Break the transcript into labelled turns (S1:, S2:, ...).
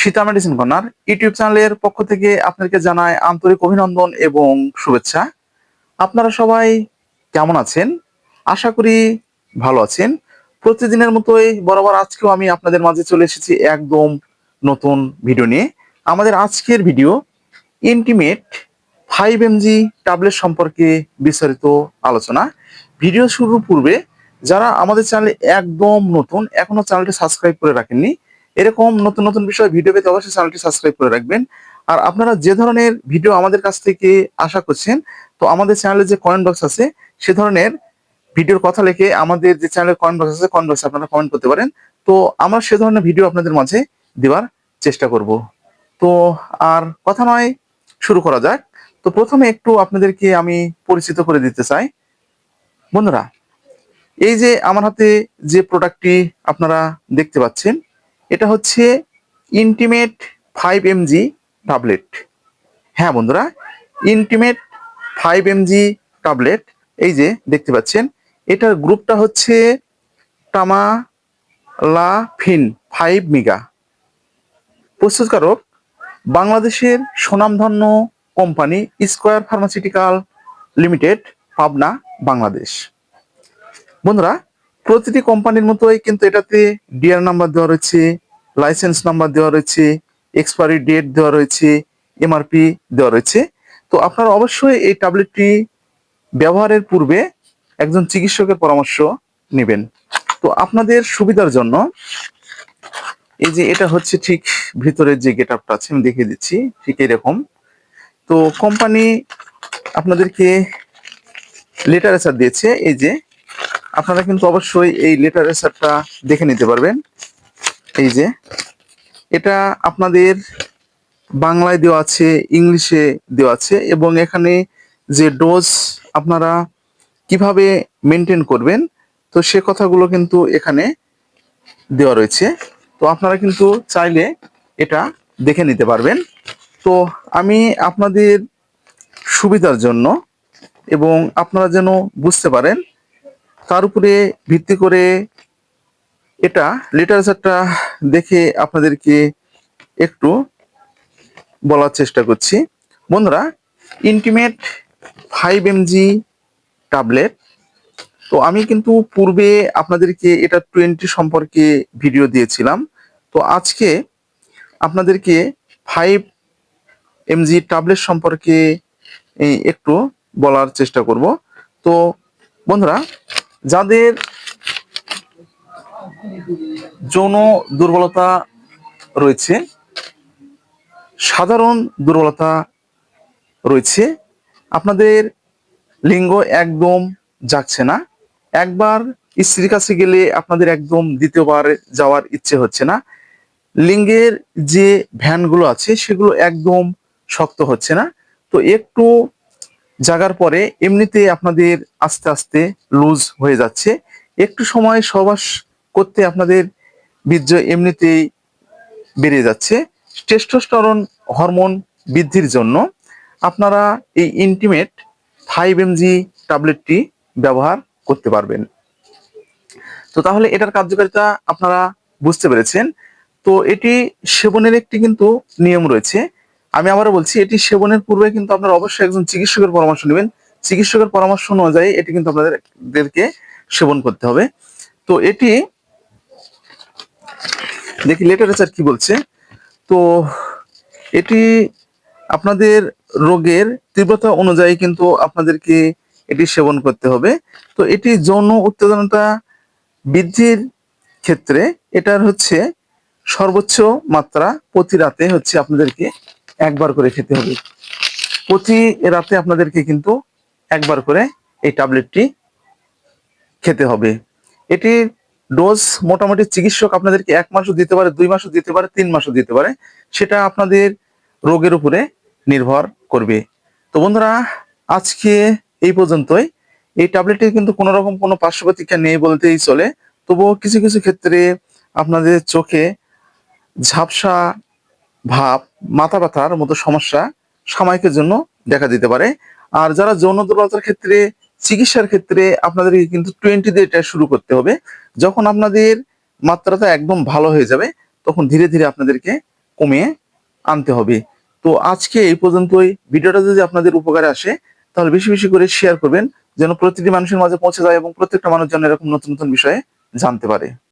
S1: Sita medicine corner YouTube চ্যানেলের পক্ষ থেকে আপনাদেরকে জানাই আন্তরিক অভিনন্দন এবং শুভেচ্ছা। আপনারা সবাই কেমন আছেন? আশা করি ভালো আছেন। প্রতিদিনের মতোই বরাবর আজকেও আমি আপনাদের মাঝে চলে এসেছি একদম নতুন ভিডিও নিয়ে। আমাদের আজকের ভিডিও ইন্টিমেট 5mg ট্যাবলেট সম্পর্কে বিস্তারিত আলোচনা। ভিডিও শুরুর পূর্বে যারা আমাদের চ্যানেলে একদম নতুন, এখনো চ্যানেলটি সাবস্ক্রাইব করে রাখেননি, এরকম নতুন নতুন বিষয় ভিডিও পেতে অবশ্যই চ্যানেলটি সাবস্ক্রাইব করে রাখবেন। আর আপনারা যে ধরনের ভিডিও আমাদের কাছ থেকে আশা করছেন, তো আমাদের চ্যানেলে যে কমেন্ট বক্স আছে সে ধরনের ভিডিওর কথা লিখে আমাদের যে চ্যানেলের কমেন্ট বক্স আছে, কমেন্ট বক্সে আপনারা কমেন্ট করতে পারেন। তো আমরা সে ধরনের ভিডিও আপনাদের মাঝে দেওয়ার চেষ্টা করব। তো আর কথা নয়, শুরু করা যাক। তো প্রথমে একটু আপনাদেরকে আমি পরিচিত করে দিতে চাই। বন্ধুরা, এই যে আমার হাতে যে প্রোডাক্টটি আপনারা দেখতে পাচ্ছেন, এটা হচ্ছে ইন্টিমেট 5mg ট্যাবলেট। হ্যাঁ বন্ধুরা, ইন্টিমেট 5mg ট্যাবলেট, এই যে দেখতে পাচ্ছেন, এটার গ্রুপটা হচ্ছে টামালাফিন 5 মেগা। প্রস্তুতকারক বাংলাদেশের সুনামধন্য company square pharmaceutical limited, Pabna, Bangladesh. বন্ধুরা, প্রতিটি কোম্পানির মতোই কিন্তু এটাতে ডিআর নাম্বার দেওয়া রয়েছে, লাইসেন্স নাম্বার দেওয়া রয়েছে, এক্সপায়ারি ডেট দেওয়া রয়েছে, এমআরপি দেওয়া রয়েছে। তো আপনারা অবশ্যই এই ট্যাবলেটটি ব্যবহারের পূর্বে একজন চিকিৎসকের পরামর্শ নেবেন। তো আপনাদের সুবিধার জন্য এই যে এটা হচ্ছে ঠিক ভিতরের যে গেট আপটা আছে আমি দেখিয়ে দিচ্ছি, ঠিক এরকম। তো কোম্পানি আপনাদেরকে লিটারেচার দিয়েছে, এই যে আপনারা কিন্তু অবশ্যই এই লিটারেচারটা দেখে নিতে পারবেন। এই যে এটা আপনাদের বাংলায় দেওয়া আছে, ইংলিশে দেওয়া আছে, এবং এখানে যে ডোজ আপনারা কিভাবে মেনটেন করবেন তো সে কথাগুলো কিন্তু এখানে দেওয়া রয়েছে। তো আপনারা কিন্তু চাইলে এটা দেখে নিতে পারবেন। তো আমি আপনাদের সুবিধার জন্য এবং আপনারা যেন বুঝতে পারেন তার উপরে ভিত্তি করে এটা লিটারেচারটা দেখে আপনাদেরকে একটু বলার চেষ্টা করছি। বন্ধুরা, ইন্টিমেট 5mg ট্যাবলেট, তো আমি কিন্তু পূর্বে আপনাদেরকে এটা 20 সম্পর্কে ভিডিও দিয়েছিলাম। তো আজকে আপনাদেরকে 5mg ট্যাবলেট সম্পর্কে একটু বলার চেষ্টা করব। তো বন্ধুরা, যাদের যৌন দুর্বলতা রয়েছে, সাধারণ দুর্বলতা রয়েছে, আপনাদের লিঙ্গ একদম জাগছে না, একবার স্ত্রীর কাছে গেলে আপনাদের একদম দ্বিতীয়বার যাওয়ার ইচ্ছে হচ্ছে না, লিঙ্গের যে ভ্যানগুলো আছে সেগুলো একদম শক্ত হচ্ছে না, তো একটু জাগার পরে এমনিতে আপনাদের আস্তে আস্তে লুজ হয়ে যাচ্ছে, একটু সময় সহবাস করতে আপনাদের বীর্য এমনিতেই বেড়ে যাচ্ছে, টেস্টোস্টেরন হরমোন বৃদ্ধির জন্য আপনারা এই ইন্টিমেট 5mg ট্যাবলেটটি ব্যবহার করতে পারবেন। তো তাহলে এটার কার্যকারিতা আপনারা বুঝতে পেরেছেন। তো এটি সেবনের একটি কিন্তু নিয়ম রয়েছে। আমি আবারও বলছি, এটি সেবনের পূর্বে কিন্তু আপনারা অবশ্যই একজন চিকিৎসকের পরামর্শ নেবেন। চিকিৎসকের পরামর্শ অনুযায়ী এটি কিন্তু আপনাদেরকে সেবন করতে হবে। তো এটি দেখি লিটারেচার কি বলছে। তো এটি আপনাদের রোগের তীব্রতা অনুযায়ী কিন্তু আপনাদেরকে এটি সেবন করতে হবে। তো এটি যৌন উত্তেজনতা বৃদ্ধির ক্ষেত্রে এটার হচ্ছে সর্বোচ্চ মাত্রা প্রতি রাতে হচ্ছে আপনাদেরকে একবার করে খেতে হবে। প্রতি রাতে আপনাদেরকে কিন্তু একবার করে এই ট্যাবলেটটি খেতে হবে। এটির ডোজ মোটামুটি চিকিৎসক আপনাদেরকে 1 মাসও দিতে পারে, 2 মাসও দিতে পারে, 3 মাসও দিতে পারে, সেটা আপনাদের রোগের উপরে নির্ভর করবে। তো বন্ধুরা, আজকে এই পর্যন্তই। এই ট্যাবলেটের কিন্তু কোনো রকম কোনো পার্শ্ব প্রতিক্রিয়া নেই বলতেই চলে। তবুও কিছু কিছু ক্ষেত্রে আপনাদের চোখে ঝাপসা ভাব, মাথা ব্যথার মতো সমস্যা সাময়িকের জন্য দেখা দিতে পারে। আর যারা যৌন দুর্বলতার ক্ষেত্রে চিকিৎসার ক্ষেত্রে আপনাদেরকে কিন্তু 20 দিয়ে এটা শুরু করতে হবে। যখন আপনাদের মাত্রাটা একদম ভালো হয়ে যাবে তখন ধীরে ধীরে আপনাদেরকে কমিয়ে আনতে হবে। তো আজকে এই পর্যন্তই। ভিডিওটা যদি আপনাদের উপকারে আসে তাহলে বেশি বেশি করে শেয়ার করবেন, যেন প্রতিটি মানুষের মাঝে পৌঁছে যায় এবং প্রত্যেকটা মানুষ যেন এরকম নতুন নতুন বিষয়ে জানতে পারে।